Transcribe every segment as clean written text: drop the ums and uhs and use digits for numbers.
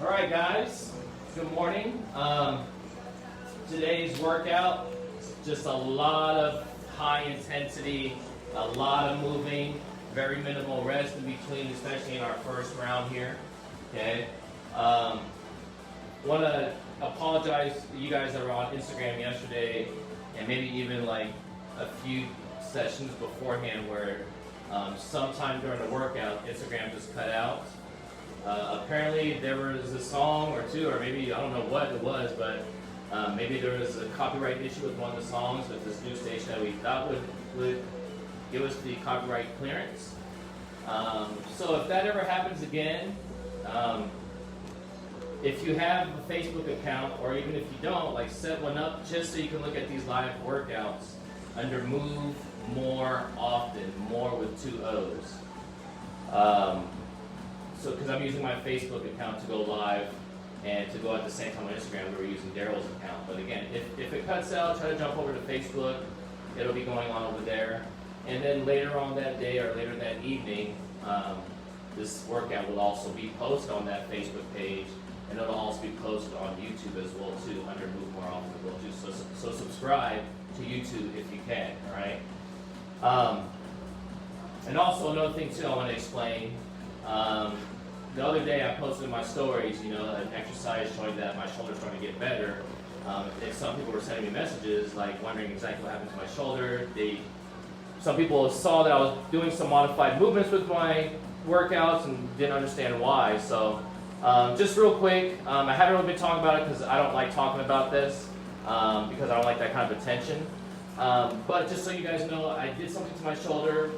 All right, guys. Good morning. Today's workout, just a lot of high intensity, a lot of moving, very minimal rest in between, especially in our first round here. Okay. Want to apologize to you guys that were on Instagram yesterday, and maybe even like a few sessions beforehand where sometime during the workout, Instagram just cut out. Apparently there was a song or two, or maybe, I don't know what it was, but maybe there was a copyright issue with one of the songs with this new station that we thought would give us the copyright clearance. So if that ever happens again, if you have a Facebook account, or even if you don't, like set one up just so you can look at these live workouts under Move More Often, more with 2 O's. So, because I'm using my Facebook account to go live and to go at the same time on Instagram, we were using Daryl's account. But again, if it cuts out, try to jump over to Facebook. It'll be going on over there. And then later on that day or later that evening, this workout will also be posted on that Facebook page, and it'll also be posted on YouTube as well too, under Move More Often as well too. So subscribe to YouTube if you can. All right. And also another thing too, I want to explain. The other day I posted in my stories, an exercise showing that my shoulder's starting to get better. And some people were sending me messages like wondering exactly what happened to my shoulder. Some people saw that I was doing some modified movements with my workouts and didn't understand why. So just real quick, I haven't really been talking about it because I don't like talking about this because I don't like that kind of attention. But just so you guys know, I did something to my shoulder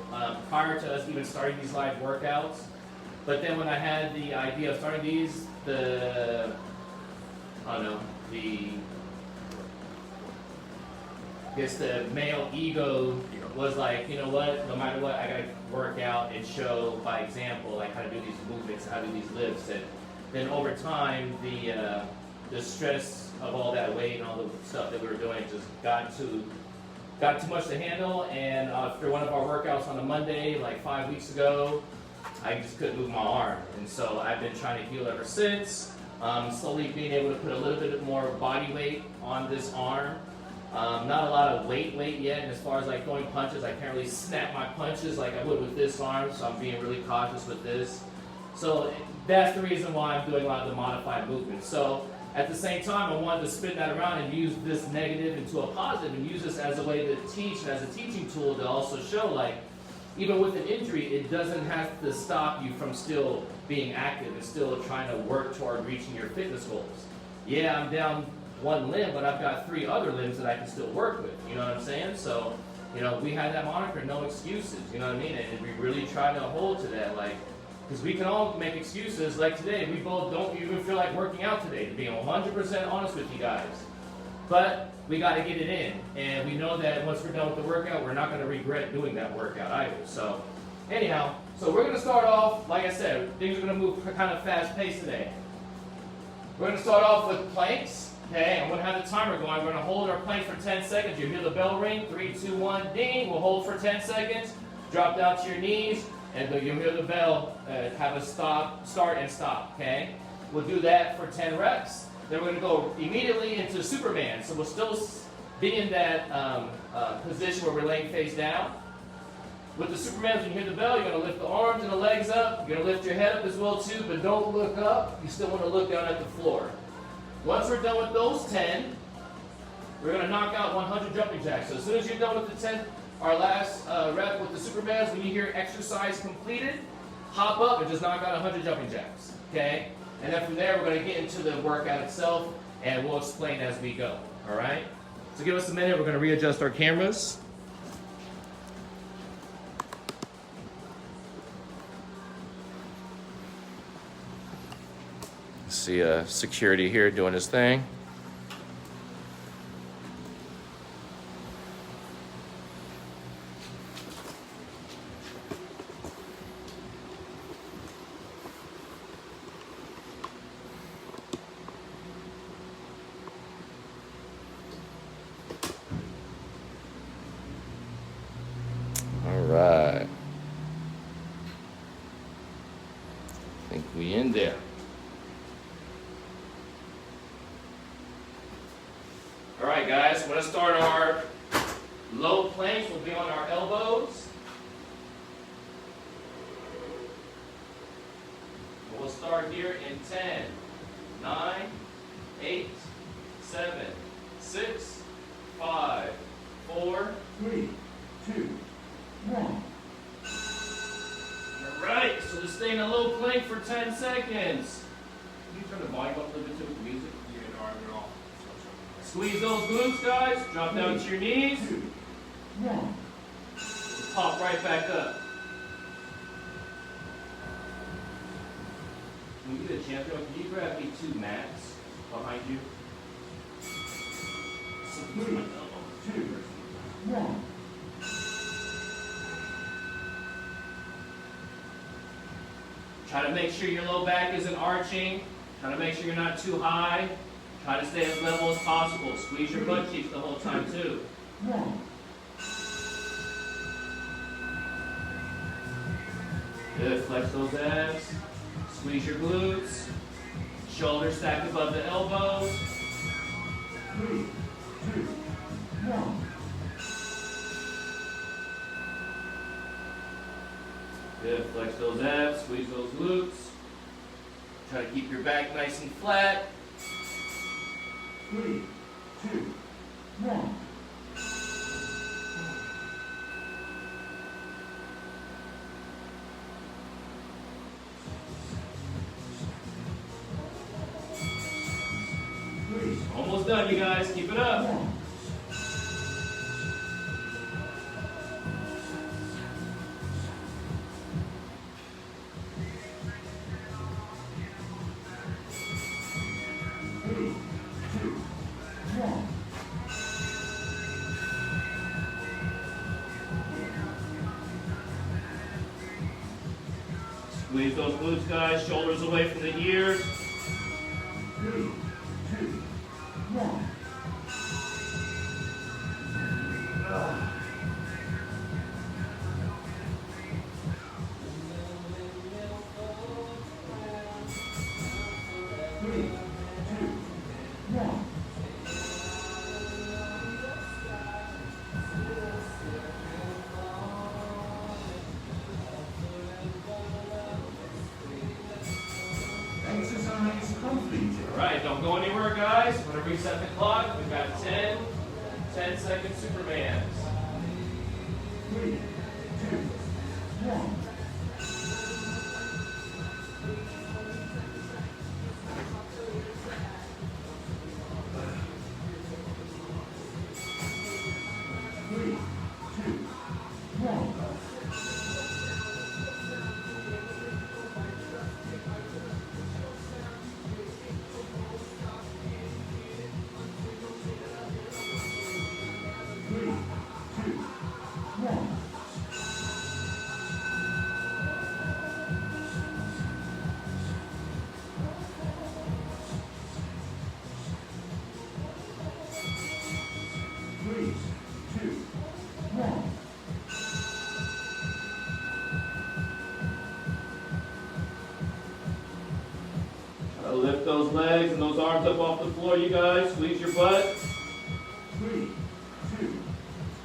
prior to us even starting these live workouts. But then when I had the idea of starting these, the male ego was like, you know what, no matter what, I gotta work out and show by example, like how to do these movements, how to do these lifts. And then over time, the stress of all that weight and all the stuff that we were doing just got too much to handle. And after one of our workouts on a Monday, like 5 weeks ago, I just couldn't move my arm. And so I've been trying to heal ever since, slowly being able to put a little bit more body weight on this arm. Not a lot of weight yet, and as far as like throwing punches, I can't really snap my punches like I would with this arm, so I'm being really cautious with this. So that's the reason why I'm doing a lot of the modified movements. So at the same time, I wanted to spin that around and use this negative into a positive, and use this as a way to teach and as a teaching tool to also show, like, even with an injury, it doesn't have to stop you from still being active and still trying to work toward reaching your fitness goals. Yeah, I'm down one limb, but I've got 3 other limbs that I can still work with. You know what I'm saying? So, we had that moniker, no excuses. You know what I mean? And we really try to hold to that, like, because we can all make excuses. Like today, we both don't even feel like working out today, to be 100% honest with you guys. But we got to get it in, and we know that once we're done with the workout, we're not going to regret doing that workout either. So anyhow, we're going to start off, like I said, things are going to move kind of fast paced today. We're going to start off with planks. Okay, I'm going to have the timer going. We're going to hold our plank for 10 seconds. You'll hear the bell ring. 3, 2, 1, ding. We'll hold for 10 seconds. Drop down to your knees, and you'll hear the bell have a start and stop. Okay, we'll do that for 10 reps. Then we're going to go immediately into Superman. So we'll still be in that position where we're laying face down. With the Superman, when you hear the bell, you're going to lift the arms and the legs up. You're going to lift your head up as well too, but don't look up. You still want to look down at the floor. Once we're done with those 10, we're going to knock out 100 jumping jacks. So as soon as you're done with the 10, our last rep with the Supermans, when you hear exercise completed, hop up and just knock out 100 jumping jacks. Okay? And then from there, we're going to get into the workout itself, and we'll explain as we go. All right? So give us a minute. We're going to readjust our cameras. See security here doing his thing. All right. I think we in there. to start our low planks. We'll be on our elbows. We'll start here in 10, 9, 8, 7, 6, 5, 4, 3, 2, 1. Alright, so just stay in a low plank for 10 seconds. Can you turn the volume up a little bit too with the music? Yeah, no, I'm off. Squeeze those glutes, guys. Drop down to your knees. 2, 1. Just pop right back up. When you get a champion, can you grab me 2 mats behind you? 3, 2, 1. Try to make sure your low back isn't arching. Try to make sure you're not too high. Try to stay as level as possible. Squeeze your butt cheeks the whole time too. 1. Good. Flex those abs. Squeeze your glutes. Shoulders stacked above the elbows. 3, 2, 1. Good. Flex those abs. Squeeze those glutes. Try to keep your back nice and flat. 3, 2, 1. Almost done, you guys. Keep it up. 1. Squeeze those glutes, guys. Shoulders away from the ears. 3, 2, 1. Exercise completed. Alright, don't go anywhere, guys. I'm going to reset the clock. We've got 10-second Supermans. 3, 2, 1. Lift those legs and those arms up off the floor, you guys. Squeeze your butt. 3, 2,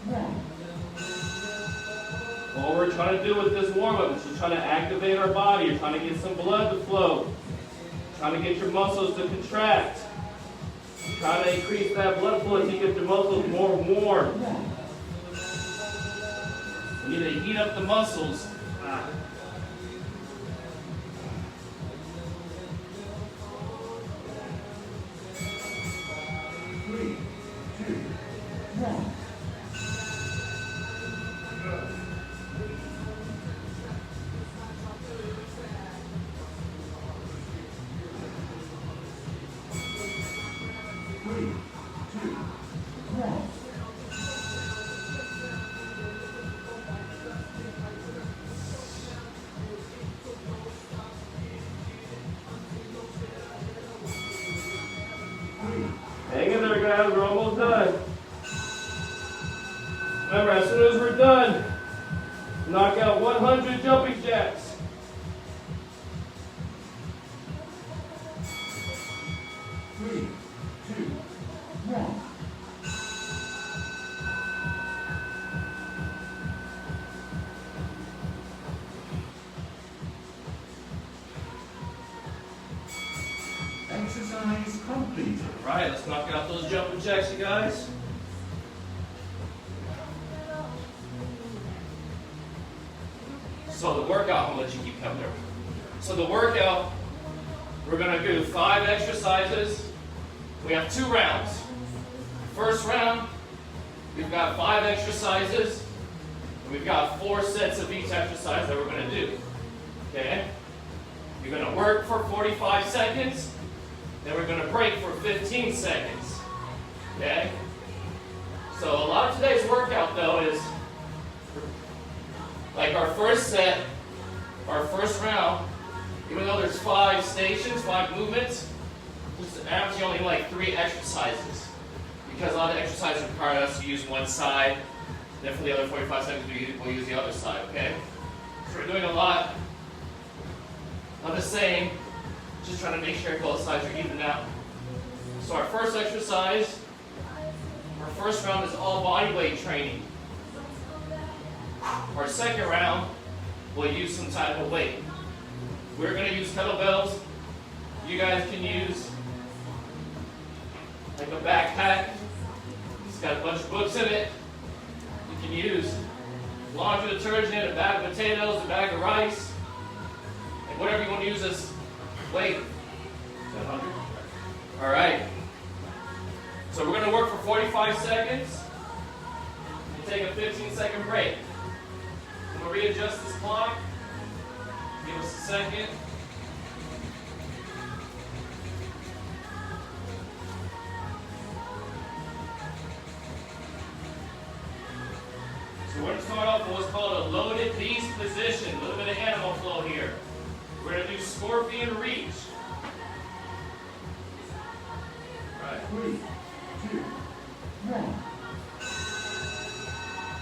1. All we're trying to do with this warm-up is just trying to activate our body. You're trying to get some blood to flow. Trying to get your muscles to contract. Trying to increase that blood flow to get your muscles more warm. We need to heat up the muscles. 3, 2, 1. Hang in there, guys. We're almost done. Remember, as soon as we're done, knock out 100 jumping jacks. 3, 2, 1. Exercise completed. All right, let's knock out those jumping jacks, you guys. So the workout, I'm gonna let you keep coming there. So the workout, we're gonna do 5 exercises. We have 2 rounds. First round, we've got 5 exercises. And we've got 4 sets of each exercise that we're gonna do. Okay? You're gonna work for 45 seconds, then we're gonna break for 15 seconds. Okay? So a lot of today's workout though is like our first set, our first round, even though there's 5 stations, 5 movements, there's actually only like 3 exercises. Because a lot of exercises require us to use one side, then for the other 45 seconds we'll use the other side, okay? So we're doing a lot of the same, just trying to make sure both sides are even out. So our first exercise, our first round is all body weight training. Our second round, we'll use some type of weight. We're going to use kettlebells. You guys can use like a backpack. It's got a bunch of books in it. You can use laundry detergent, a bag of potatoes, a bag of rice, and whatever you want to use as weight. 700. All right. So we're going to work for 45 seconds and take a 15-second break. I'm going to readjust this clock. Give us a second. So we're going to start off with what's called a loaded beast position. A little bit of animal flow here. We're going to do scorpion reach. Right. 3, 2, 1.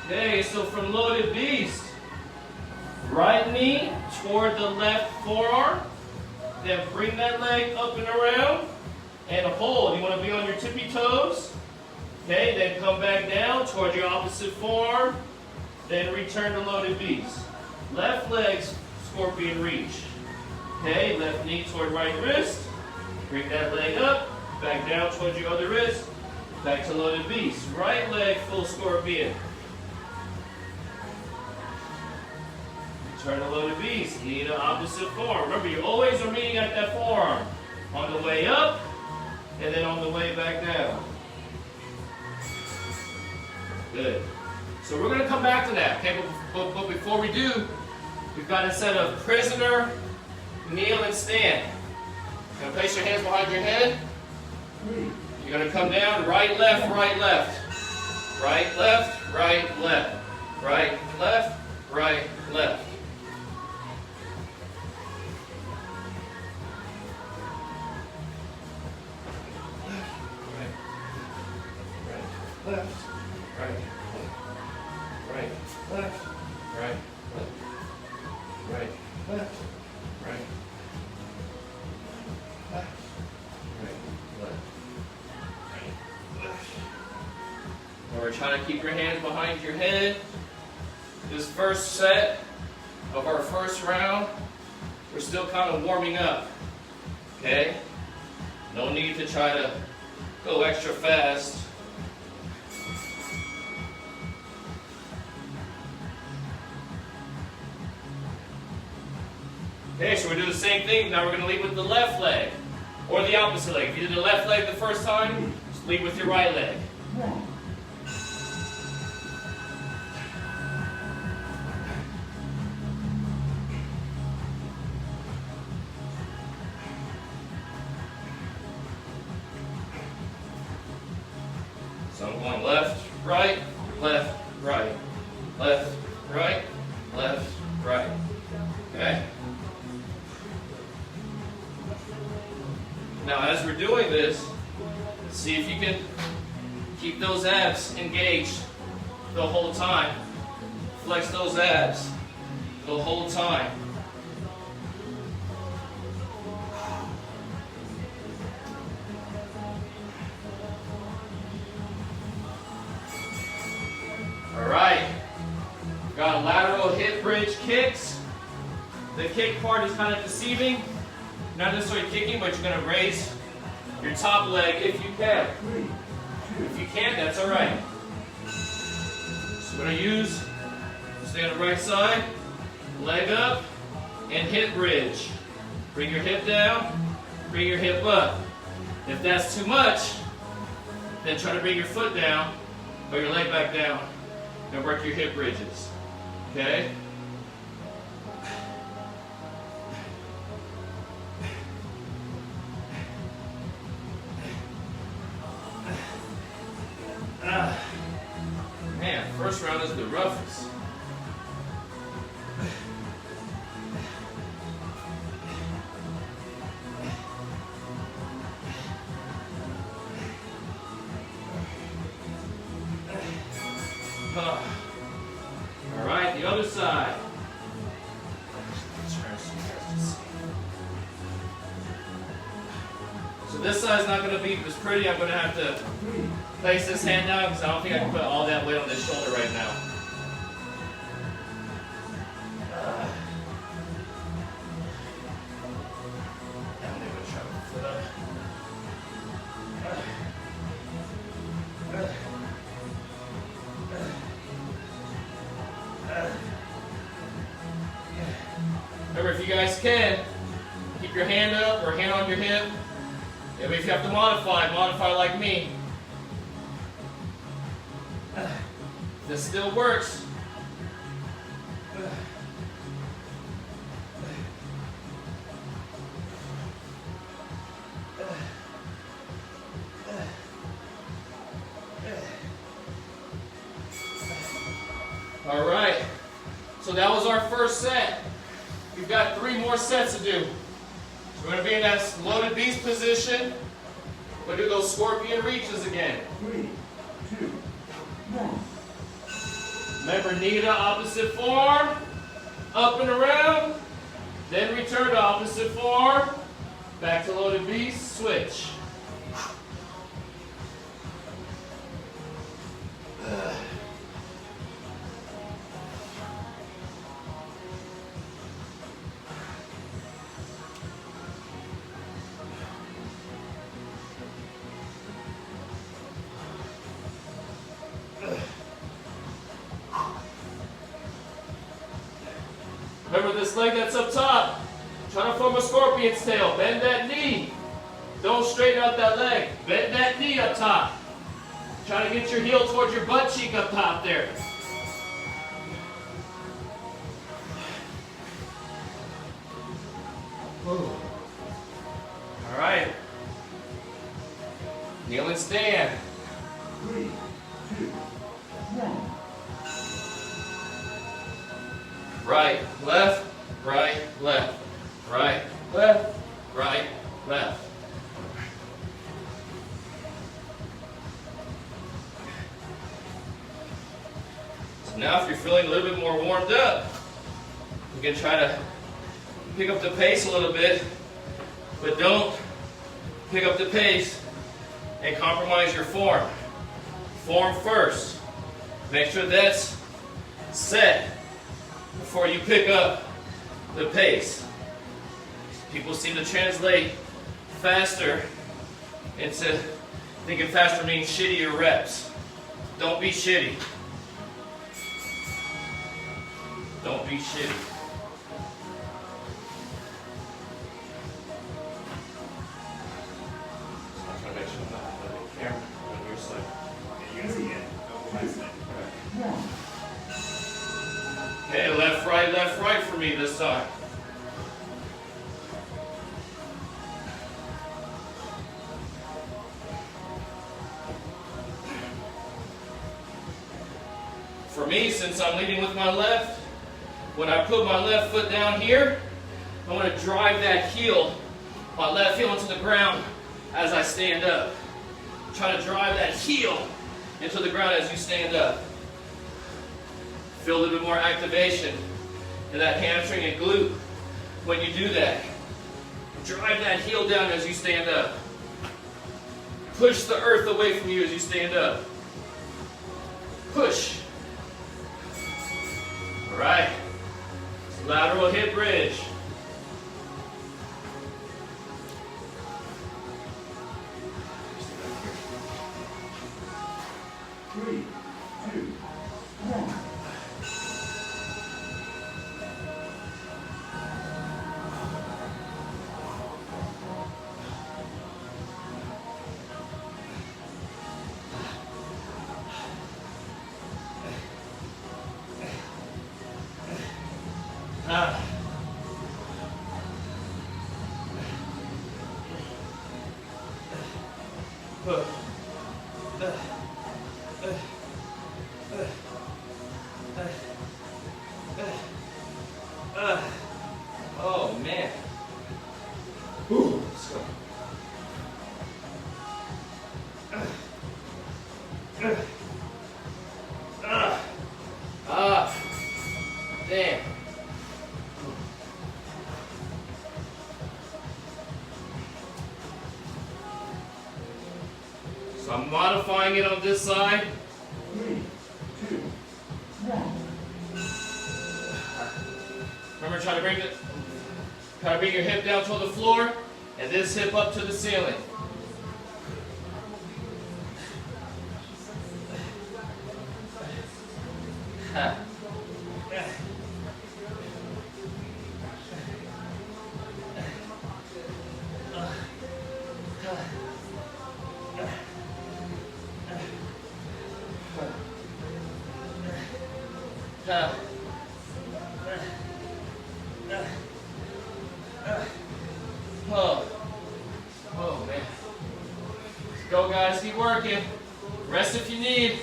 Okay, so from loaded beast, right knee toward the left forearm, then bring that leg up and around, and hold. You want to be on your tippy toes. Okay, then come back down toward your opposite forearm, then return to loaded beast. Left leg scorpion reach. Okay, left knee toward right wrist, bring that leg up, back down toward your other wrist, back to loaded beast. Right leg full scorpion. Turn to loaded beast, knee to opposite forearm. Remember, you always are meeting at that forearm. On the way up, and then on the way back down. Good. So we're going to come back to that, okay? But before we do, we've got a set of prisoner, kneel, and stand. You're going to place your hands behind your head. You're going to come down, right, left, right, left. Right, left, right, left. Right, left, right, left. Left, right, right, left, right, left, right, left, right, left, right, left, right, left. And we're trying to keep your hands behind your head. This first set of our first round, we're still kind of warming up. Okay? No need to try to go extra fast. Okay, so we do the same thing. Now we're going to lead with the left leg, or the opposite leg. If you did the left leg the first time, just lead with your right leg. 1. So I'm going left, right, left, right, left, right, left, right. Okay? Now, as we're doing this, see if you can keep those abs engaged the whole time. Flex those abs the whole time. All right. Got lateral hip bridge kicks. The kick part is kind of deceiving. Not necessarily kicking, but you're going to raise your top leg if you can. 3, 2, If you can't, that's all right. So we're going to use, stay on the right side, leg up, and hip bridge. Bring your hip down, bring your hip up. If that's too much, then try to bring your foot down or your leg back down and work your hip bridges. Okay? Man, first round is the roughest. All right, the other side. So this side's not going to be as pretty. I'm going to have to place this hand down because I don't think I can put all that weight on this shoulder right now. I'm going to try to foot up. Remember, if you guys can, keep your hand up or hand on your hip. If you have to modify like me. This still works. All right. So that was our first set. We've got 3 more sets to do. So we're going to be in that loaded beast position. We'll do those scorpion reaches again. 3, 2, 1. Remember, knee to opposite form, up and around, then return to opposite form, back to loaded beast, switch. Remember this leg that's up top. Try to form a scorpion's tail. Bend that knee. Don't straighten out that leg. Bend that knee up top. Try to get your heel towards your butt cheek up top there. All right. Kneel and stand. 3, 2, 1. Right, left, right, left. Right, left, right, left. So now if you're feeling a little bit more warmed up, you can try to pick up the pace a little bit, but don't pick up the pace and compromise your form. Form first. Make sure that's set before you pick up the pace. People seem to translate faster into thinking faster means shittier reps. Don't be shitty. Don't be shitty. I'm trying to make sure I'm not on the camera on your side. You can see it. Go my side. Okay, left, right for me this time. For me, since I'm leading with my left, when I put my left foot down here, I'm going to drive that heel, my left heel into the ground as I stand up. Try to drive that heel into the ground as you stand up. Feel a little bit more activation in that hamstring and glute when you do that. Drive that heel down as you stand up. Push the earth away from you as you stand up. Push. All right. Lateral hip bridge. Oh man. Ooh, let's go. Damn. So I'm modifying it on this side. 3, 2, 1. Remember, try to bring your hip down toward the floor, and this hip up to the ceiling. Oh man. Let's go, guys, keep working. Rest if you need,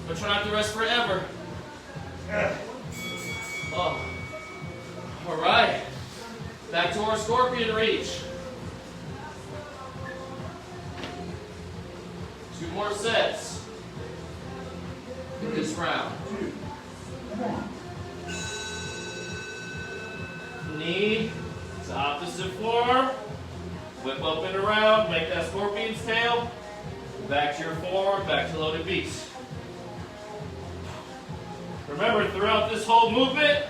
but try not to rest forever. Oh. All right. Back to our scorpion reach. 2 more sets in this round. 2, 1. Knee to opposite form. Whip up and around. Make that scorpion's tail. Back to your form. Back to loaded beast. Remember, throughout this whole movement,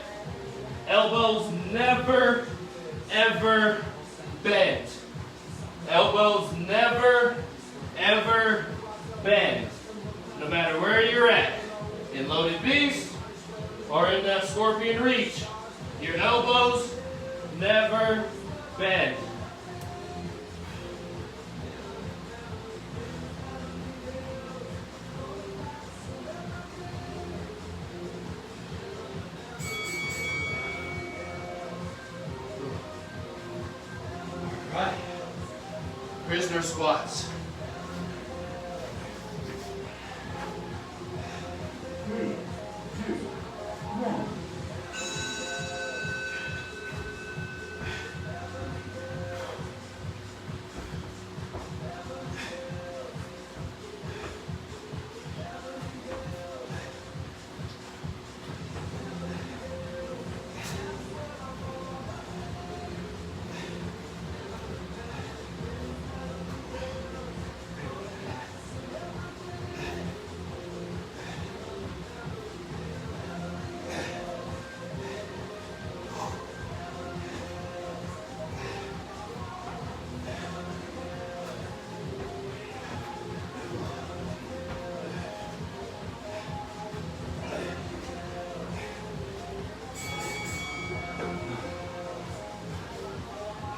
elbows never, ever bend. Elbows never, ever bend. No matter where you're at, in loaded beast or in that scorpion reach, your elbows never bend. All right. Prisoner squats. 3, 2, 1.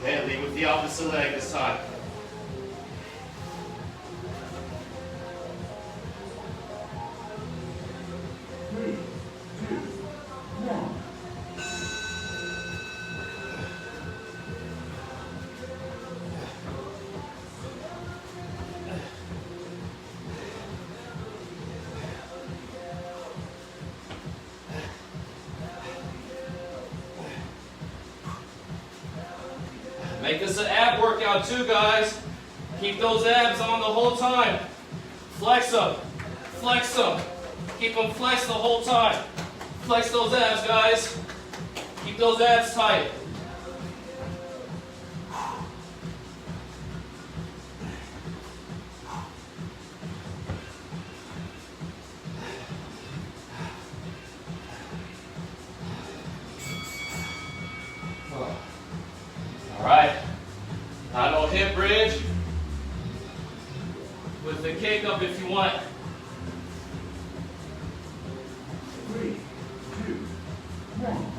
Okay, lead with the opposite leg this time. Three, two, one. Make this an ab workout too, guys. Keep those abs on the whole time. Flex them. Flex them. Keep them flexed the whole time. Flex those abs, guys. Keep those abs tight. All right. Now no hip bridge with the kick up if you want. 3, 2, 1.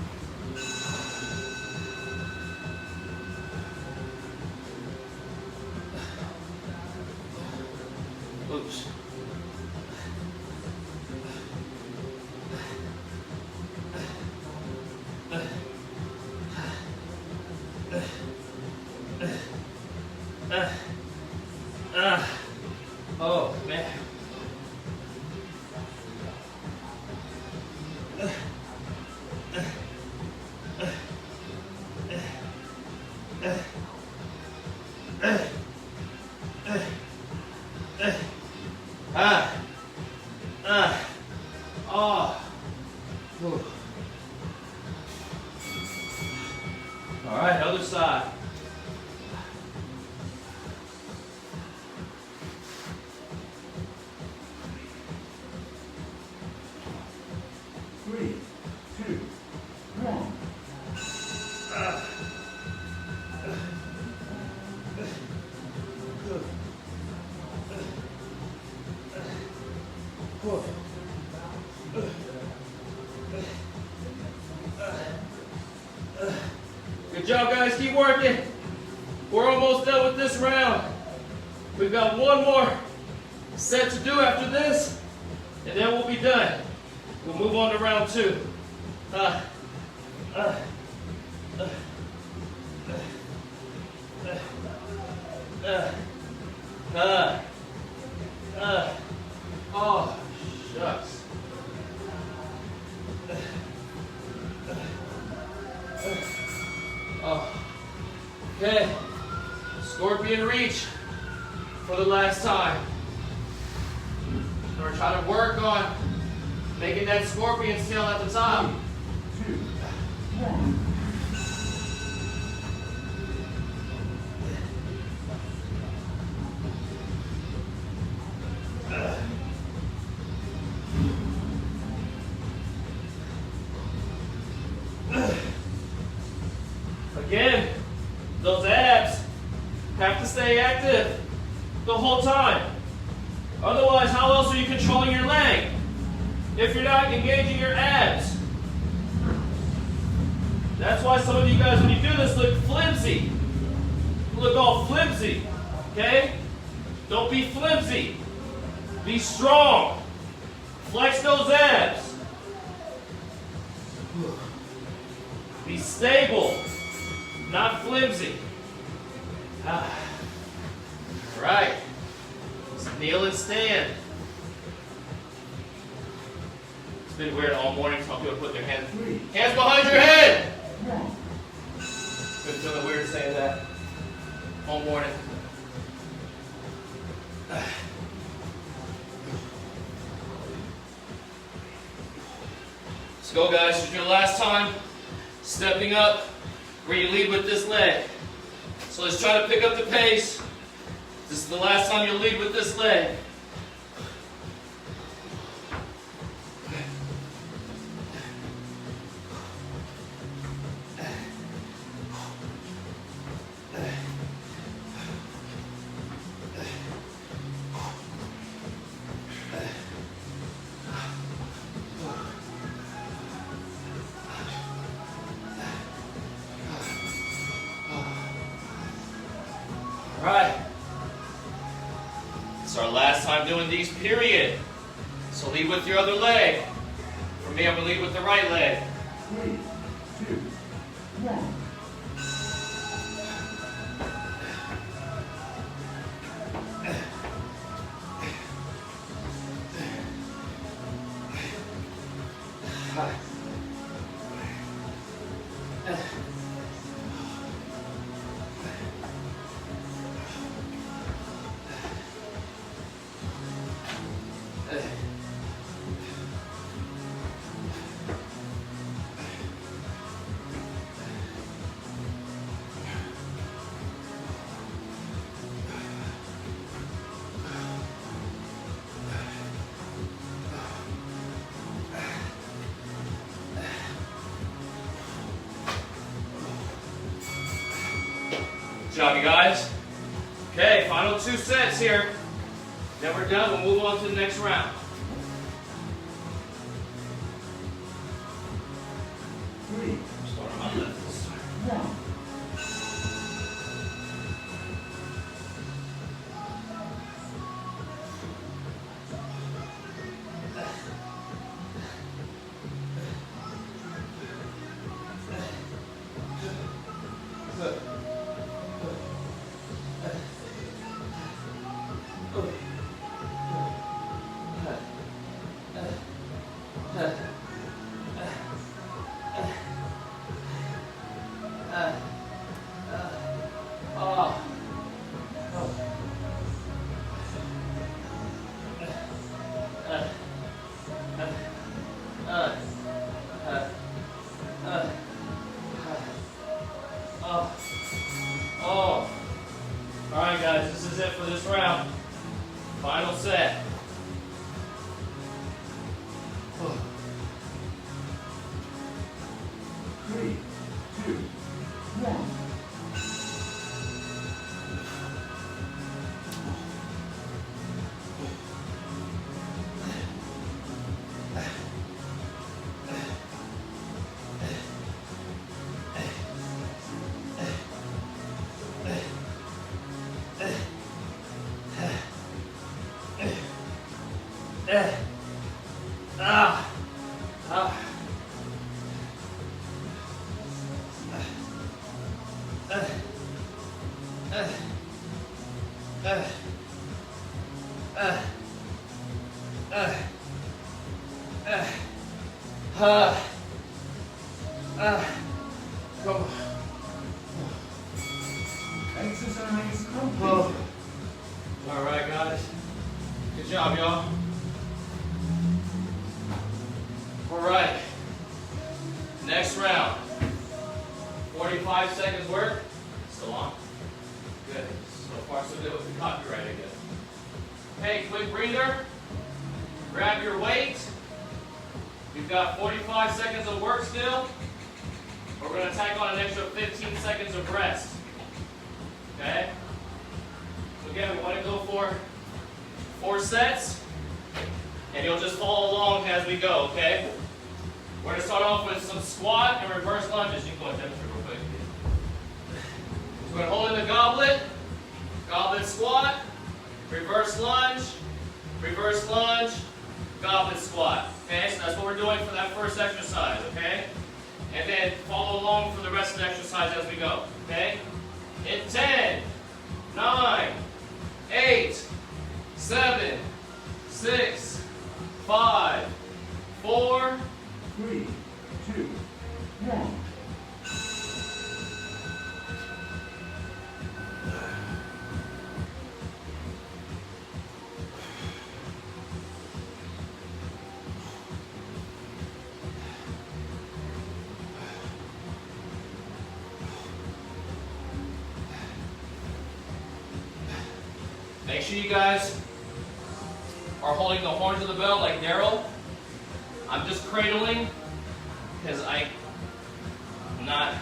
Oops. Oh, man. Whew. All right, other side. 3, 2, 1. Good job, guys. Keep working. We're almost done with this round. We've got one more set to do after this, and then we'll be done. We'll move on to round 2. Oh, shucks. Oh. Okay. Scorpion reach for the last time. We're trying to work on making that scorpion tail at the top. 2, 1. Again, those abs have to stay active the whole time. Otherwise, how else are you controlling your leg if you're not engaging your abs? That's why some of you guys, when you do this, look flimsy. You look all flimsy, okay? Don't be flimsy. Be strong. Flex those abs. Be stable, not flimsy. All right. Let's kneel and stand. It's been weird all morning. Some people put their hands behind your head. Been feeling weird saying that all morning. Let's go, guys. This is your last time stepping up where you lead with this leg. So let's try to pick up the pace. This is the last time you'll lead with this leg. All right. It's our last time doing these, period. So lead with your other leg. For me, I'm going to lead with the right leg. 3, 2, 1. Good job, you guys. Okay, final 2 sets here. Then we're done. We'll move on to the next round. 3, Start on my left this time. 1. right, guys, this is it for this round. Final set. 3, 2, 1. Come on. Exercise complete. Oh. All right, guys. Good job, y'all. All right. Next round. 45 seconds work. Still on? Good. So far, so good with the copyright, I guess. Hey, quick breather. Grab your weight. You've got 45 seconds of work still. We're going to tack on an extra 15 seconds of rest. Okay? So again, we want to go for 4 sets. And you'll just follow along as we go, okay? We're going to start off with some squat and reverse lunges. You can go ahead and demonstrate real quick. So we're going to hold in the goblet squat, reverse lunge, goblet squat. Okay, so that's what we're doing for that first exercise, okay? And then follow along for the rest of the exercise as we go, okay? In 10, 9, 8, 7, 6, 5, 4, 3, 2, 1. Make sure you guys are holding the horns of the bell like Daryl. I'm just cradling because I'm not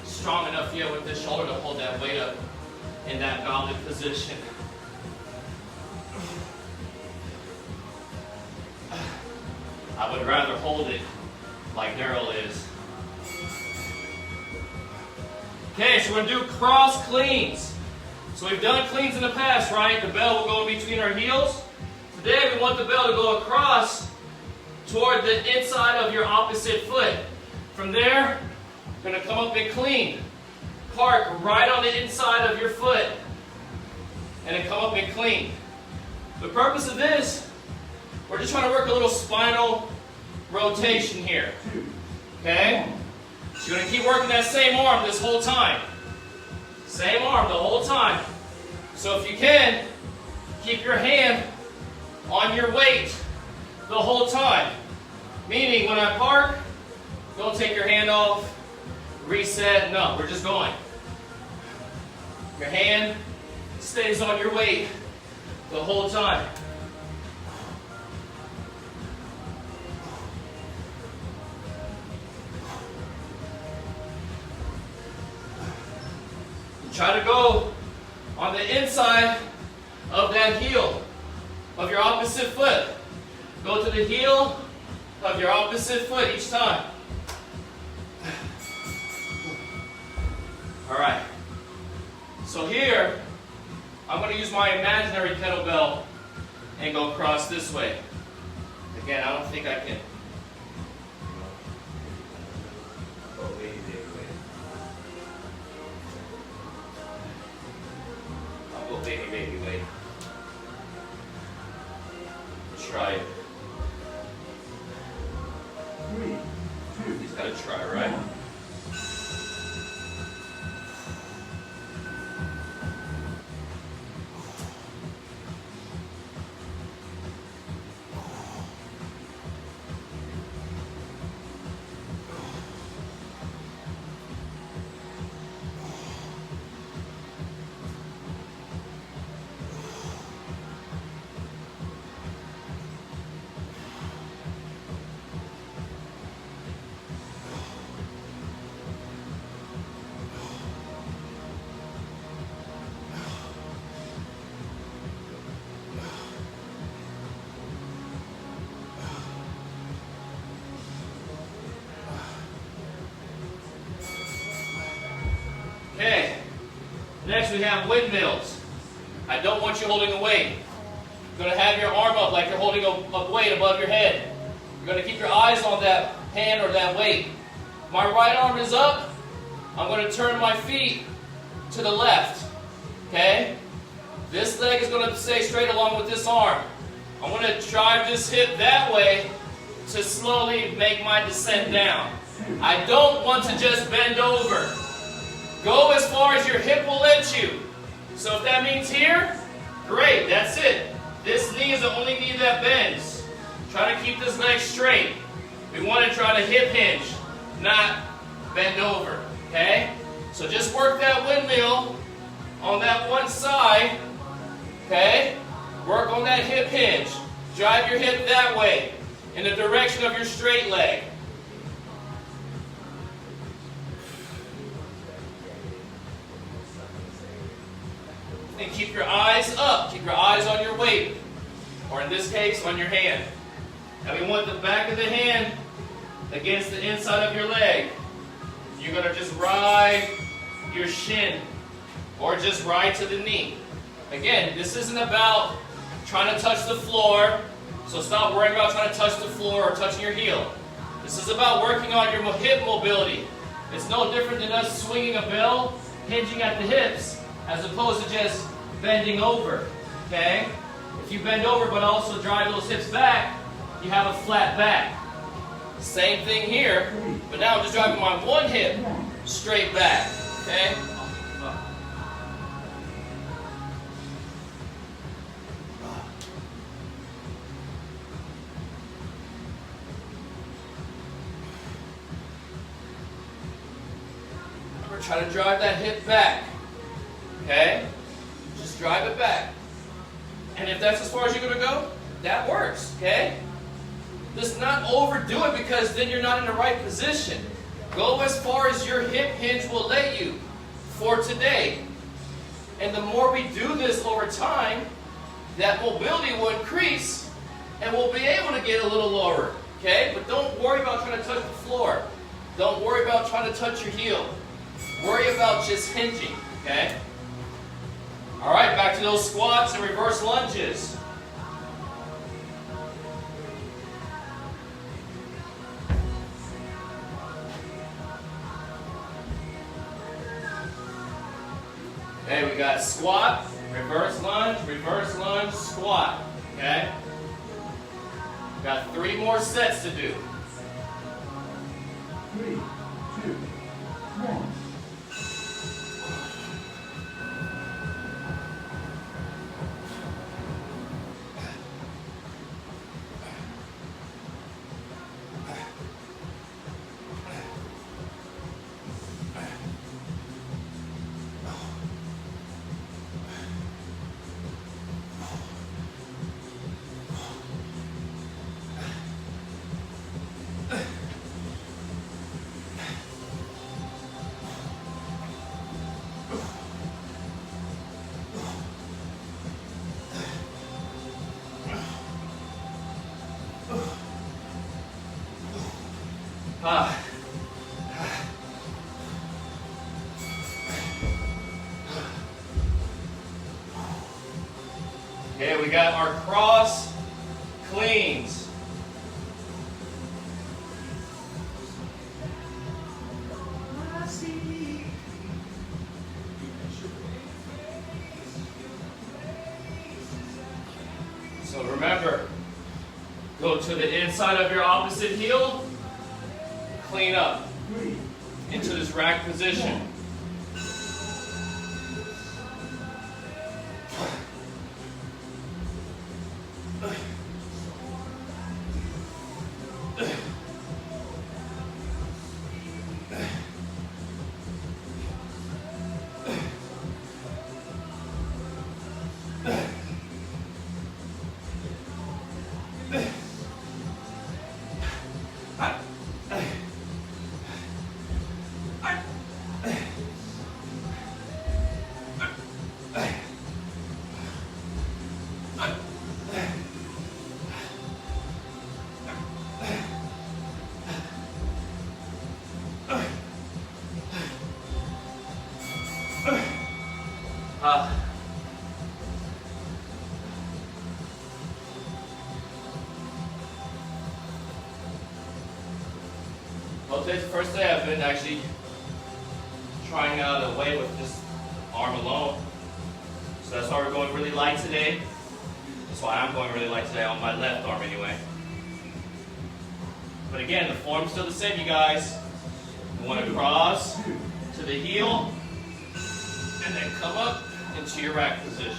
strong enough yet with this shoulder to hold that weight up in that goblet position. I would rather hold it like Daryl is. Okay, so we're going to do cross cleans. So we've done cleans in the past, right? The bell will go in between our heels. Today we want the bell to go across toward the inside of your opposite foot. From there, you're going to come up and clean. Park right on the inside of your foot. And then come up and clean. The purpose of this, we're just trying to work a little spinal rotation here. Okay? So you're going to keep working that same arm this whole time. Same arm the whole time. So if you can, keep your hand on your weight the whole time. Meaning when I park, don't take your hand off, reset, no, we're just going. Your hand stays on your weight the whole time. Try to go on the inside of that heel of your opposite foot. Go to the heel of your opposite foot each time. All right. So here, I'm going to use my imaginary kettlebell and go across this way. Again, I don't think I can. Baby, wait. Try it. 3, 2, He's got to try, right? 1. Next we have windmills. I don't want you holding a weight. You're going to have your arm up like you're holding a weight above your head. You're going to keep your eyes on that hand or that weight. My right arm is up. I'm going to turn my feet to the left. Okay? This leg is going to stay straight along with this arm. I'm going to drive this hip that way to slowly make my descent down. I don't want to just bend over. Go as far as your hip will let you. So if that means here, great, that's it. This knee is the only knee that bends. Try to keep this leg straight. We want to try to hip hinge, not bend over, okay? So just work that windmill on that one side, okay? Work on that hip hinge. Drive your hip that way, in the direction of your straight leg. And keep your eyes up. Keep your eyes on your weight. Or in this case, on your hand. And we want the back of the hand against the inside of your leg. You're going to just ride your shin. Or just ride to the knee. Again, this isn't about trying to touch the floor. So stop worrying about trying to touch the floor or touching your heel. This is about working on your hip mobility. It's no different than us swinging a bell, hinging at the hips, as opposed to just bending over, okay? If you bend over but also drive those hips back, you have a flat back. Same thing here, but now I'm just driving my one hip straight back, okay? Remember, try to drive that hip back, okay? Just drive it back. And if that's as far as you're going to go, that works, okay? Let's not overdo it because then you're not in the right position. Go as far as your hip hinge will let you for today. And the more we do this over time, that mobility will increase and we'll be able to get a little lower, okay? But don't worry about trying to touch the floor. Don't worry about trying to touch your heel. Worry about just hinging, okay? All right, back to those squats and reverse lunges. Okay, we got squat, reverse lunge, squat. Okay? We got 3 more sets to do. 3, 2, 1. Okay, we got our cross cleans. So remember, go to the inside of your opposite heel, clean up into this rack position. out. Well, today's the first day I've been actually trying out a weight with this arm alone. So that's why we're going really light today. That's why I'm going really light today on my left arm anyway. But again, the form's still the same, you guys. You want to cross to the heel and then come up into your rack position.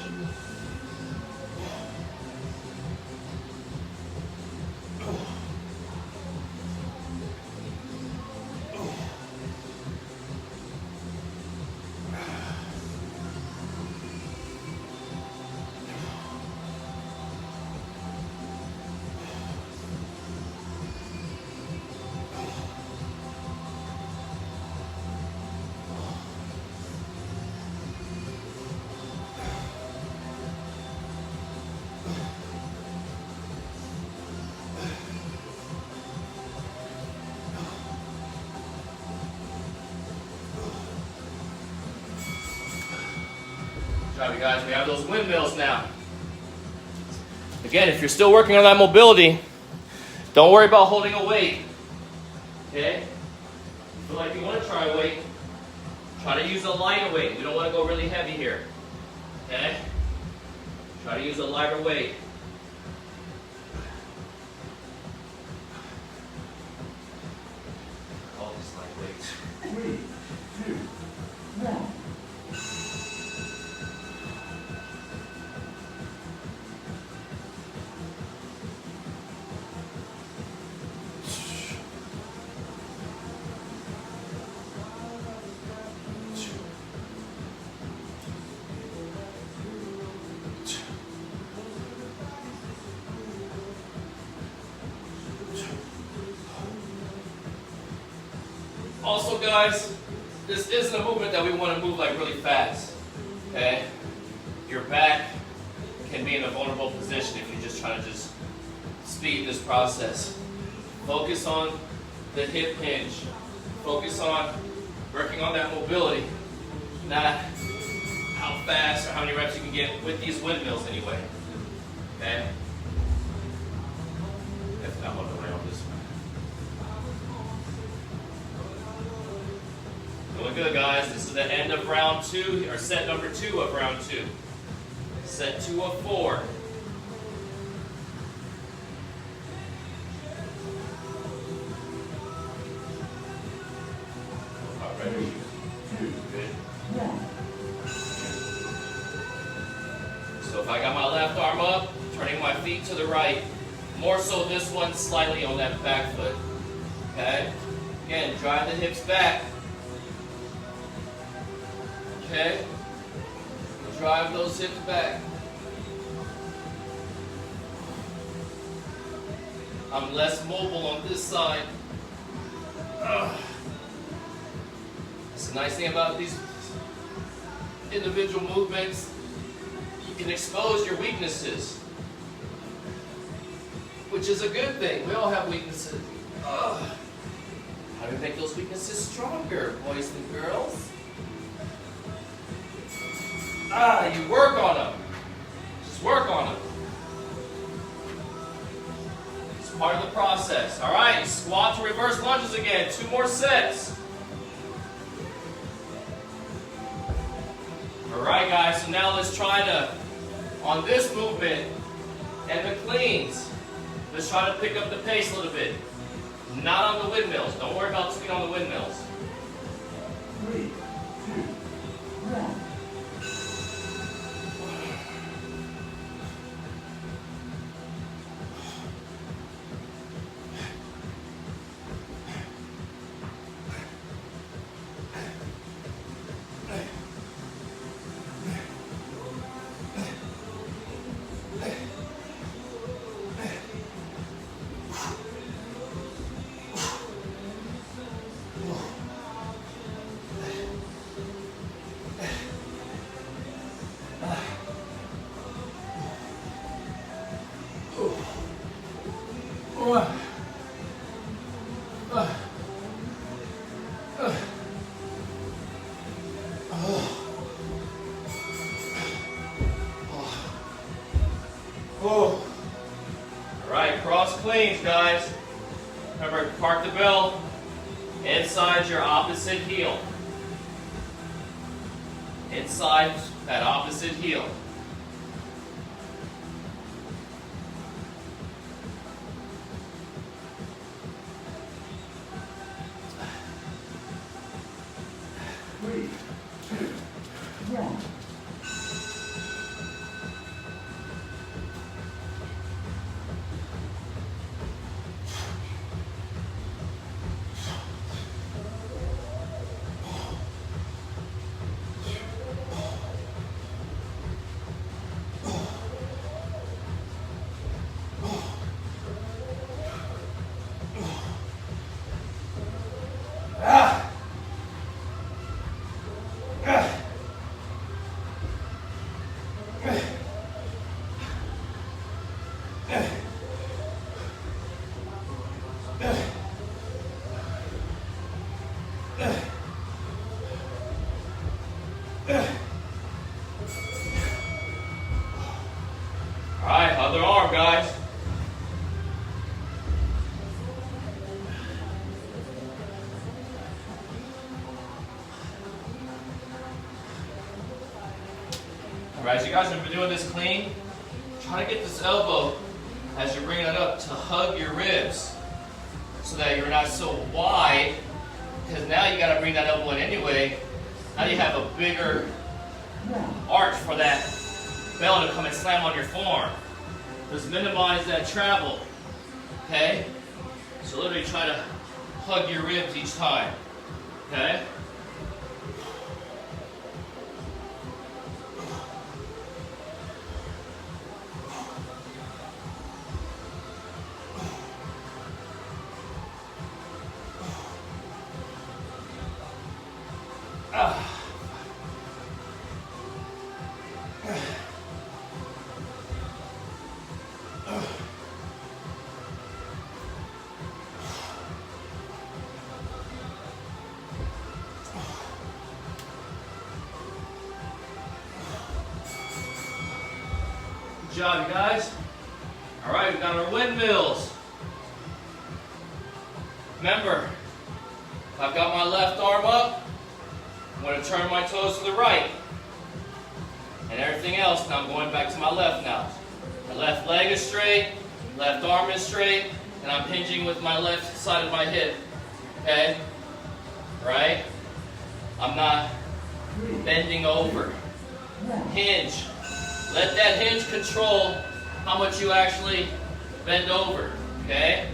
Good job, you guys. We have those windmills now. Again, if you're still working on that mobility, don't worry about holding a weight. Okay? If you feel like you want to try a weight, try to use a lighter weight. We don't want to go really heavy here. Okay? Try to use a lighter weight. All these light weights. 3, 2, 1. Also, guys, this isn't a movement that we want to move like really fast. Okay? Your back can be in a vulnerable position if you just try to just speed this process. Focus on the hip hinge. Focus on working on that mobility, not how fast or how many reps you can get with these windmills anyway. Okay? If not, I'll go around this one. Doing good, guys. This is the end of round 2, or set number 2 of round 2. Set 2 of 4. All right. 3, 2, Good. 1. So if I got my left arm up, turning my feet to the right, more so this one slightly on that back foot. Okay? Again, drive the hips back. Okay? Drive those hips back. I'm less mobile on this side. That's the nice thing about these individual movements. You can expose your weaknesses, which is a good thing. We all have weaknesses. How do we make those weaknesses stronger, boys and girls? You work on them. Just work on them. It's part of the process. All right, squat to reverse lunges again. 2 more sets. All right, guys, so now let's try to, on this movement and the cleans, let's try to pick up the pace a little bit. Not on the windmills. Don't worry about speed on the windmills. 3, 2, 1. Oh. All right, cross cleans, guys. Remember, park the bell inside your opposite heel. Inside that opposite heel. Three, two, one. All right, other arm, guys. All right, as you guys have been doing this clean, try to get this elbow as you're bringing it up to hug your ribs so that you're not so wide, because now you got to bring that elbow in anyway. Now you have a bigger arch for that bell to come and slam on your forearm. Just minimize that travel, okay? So literally try to hug your ribs each time, okay? Good job, you guys. All right, we got our windmills. Remember, if I've got my left arm up, I'm going to turn my toes to the right. And everything else, now I'm going back to my left now. My left leg is straight, left arm is straight, and I'm hinging with my left side of my hip. Okay? Right? I'm not bending over. Hinge. Let that hinge control how much you actually bend over. Okay?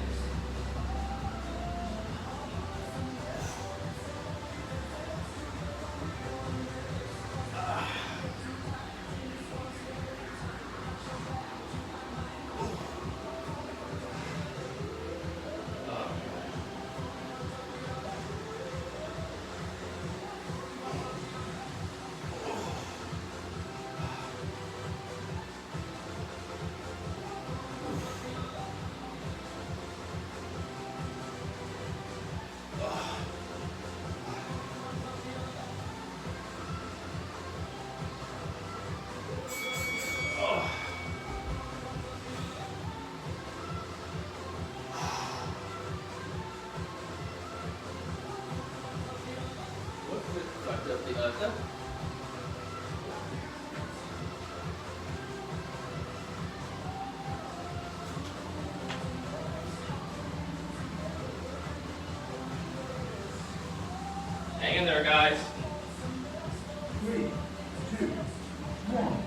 Hang in there, guys. 3, 2, 1.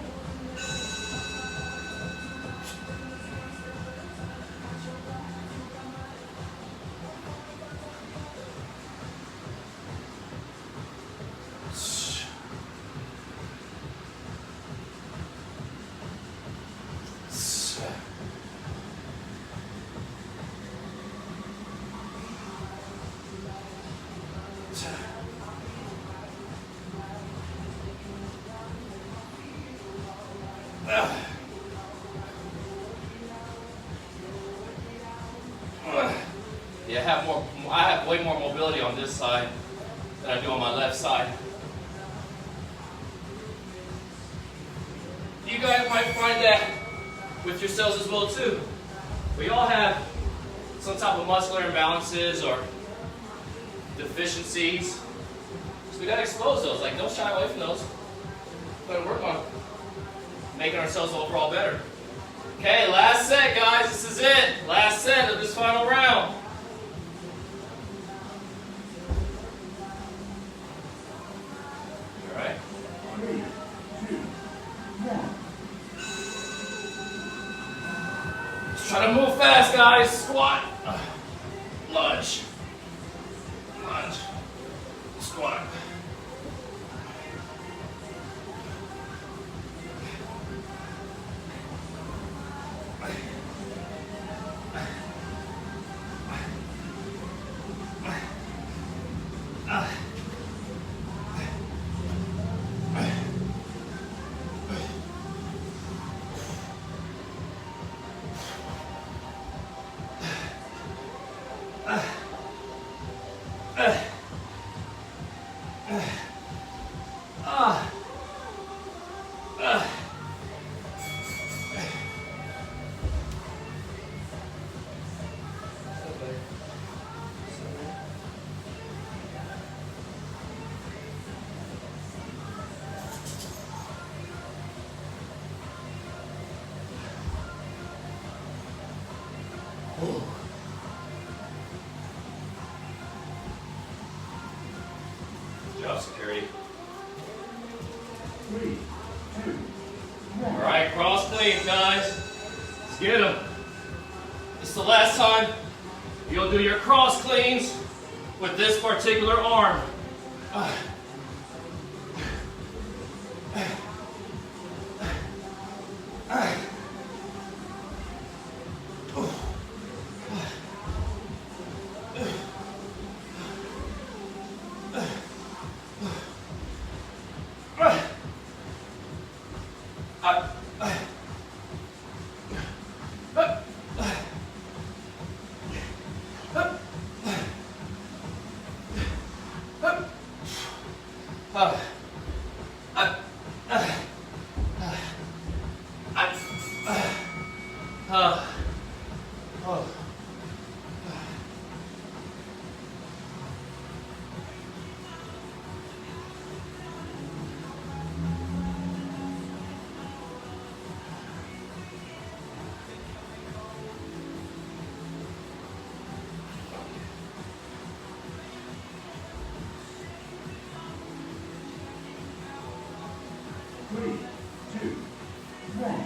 Yeah, I have way more mobility on this side than I do on my left side. You guys might find that with yourselves as well too. We all have some type of muscular imbalances or deficiencies. So we gotta expose those. Like, don't shy away from those. Gotta work on making ourselves overall better. Okay, last set, guys. This is it. Last set of this final round. All right. 3, 2, 1. Let's try to move fast, guys. Squat. Lunge. Lunge. Squat. Good job, security. 3, 2, 1. All right, cross clean, guys. Let's get them. This is the last time you'll do your cross cleans with this particular arm. Three, two, one.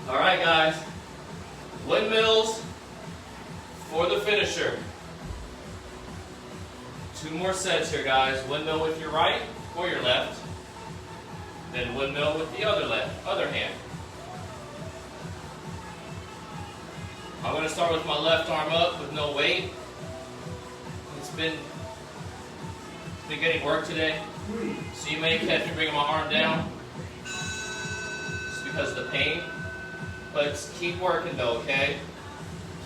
All right, guys. Windmills for the finisher. 2 more sets here, guys. Windmill with your right or your left. Then windmill with the other hand. I'm going to start with my left arm up with no weight. It's been getting work today. So you may catch me bringing my arm down. It's because of the pain. But keep working though, okay?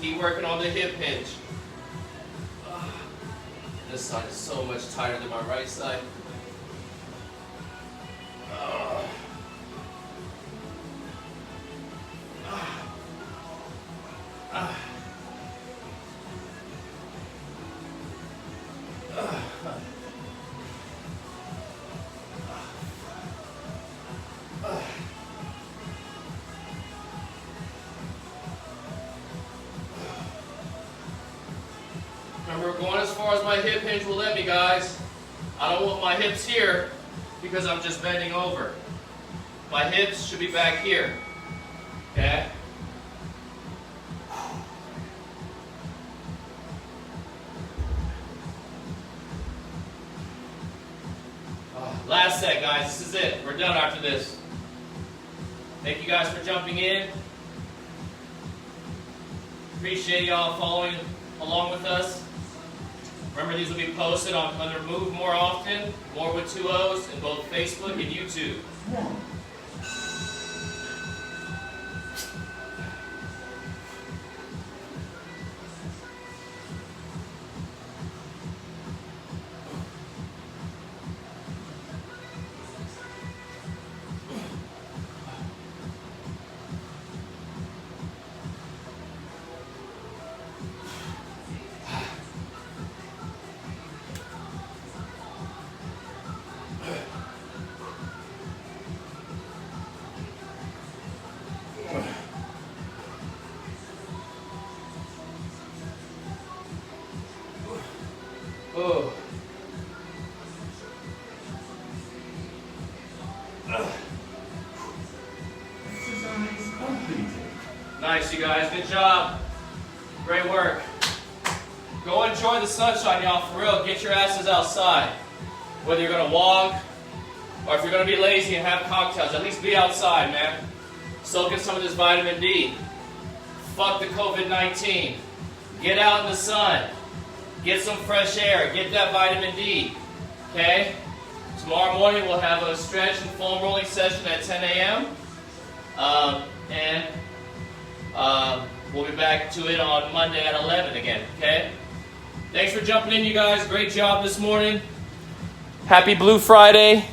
Keep working on the hip hinge. This side is so much tighter than my right side. Remember, going as far as my hip hinge will let me, guys. I don't want my hips here because I'm just bending over. My hips should be back here. Okay? Last set, guys. This is it. We're done after this. Thank you guys for jumping in. Appreciate y'all following along with us. Remember, these will be posted under Move More Often, More with 2 O's, in both Facebook and YouTube. 1. Oh. Exercise completed. Nice, you guys. Good job. Great work. Go enjoy the sunshine, y'all, for real. Get your asses outside. Whether you're going to walk or if you're going to be lazy and have cocktails, at least be outside, man. Soak in some of this vitamin D. Fuck the COVID-19. Get out in the sun. Get some fresh air. Get that vitamin D. Okay? Tomorrow morning we'll have a stretch and foam rolling session at 10 a.m. We'll be back to it on Monday at 11 again. Okay? Thanks for jumping in, you guys. Great job this morning. Happy Blue Friday.